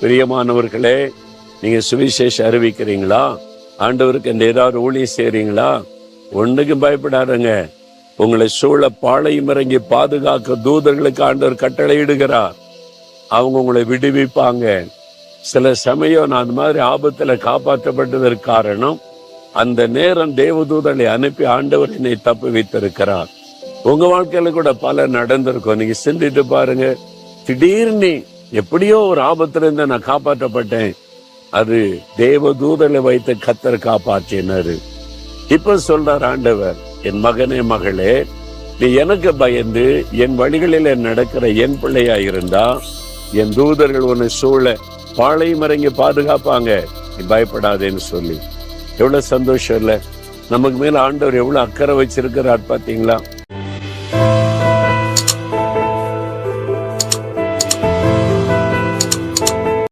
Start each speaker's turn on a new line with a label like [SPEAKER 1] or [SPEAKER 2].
[SPEAKER 1] பிரியமானவர்களே, நீங்க சுவிசேஷம் அறிவிக்கிறீங்களா? ஆண்டவருக்கு இந்த ஏதாவது ஊழியம் செய்றீங்களா? ஒண்ணுக்கும் பயப்படாதங்க. உங்களை சூழ பாளையம் இறங்கி பாதுகாக்க தூதர்களுக்கு ஆண்டவர் கட்டளை இடுகிறார். அவங்க உங்களை விடுவிப்பாங்க. சில சமயம் நான் அந்த மாதிரி ஆபத்துல காப்பாற்றப்பட்டதற்கு காரணம், அந்த நேரம் தேவதூதனை அனுப்பி ஆண்டவர் என்னை தப்பு வைத்திருக்கிறார். உங்க வாழ்க்கையில கூட பல நடந்திருக்கும். நீங்க சிந்திட்டு பாருங்க. திடீர்னு எப்படியோ ஒரு ஆபத்துல இருந்து நான் காப்பாற்றப்பட்டேன். அது தேவதூதனை வைத்து கர்த்தர் காப்பாற்றினாரு. இப்ப சொல்றார் ஆண்டவர், என் மகனே மகளே, நீ எனக்கு பயந்து என் வழிகளில் நடக்கிற என் பிள்ளையா இருந்தா, என் தூதர்கள் உன்னை சூழ பாளையம் இறங்கி பாதுகாப்பாங்க, நீ பயப்படாதேன்னு சொல்லி. எவ்வளவு சந்தோஷம் இல்ல? நமக்கு மேல ஆண்டவர் எவ்வளவு அக்கறை வச்சிருக்கிறார் பாத்தீங்களா?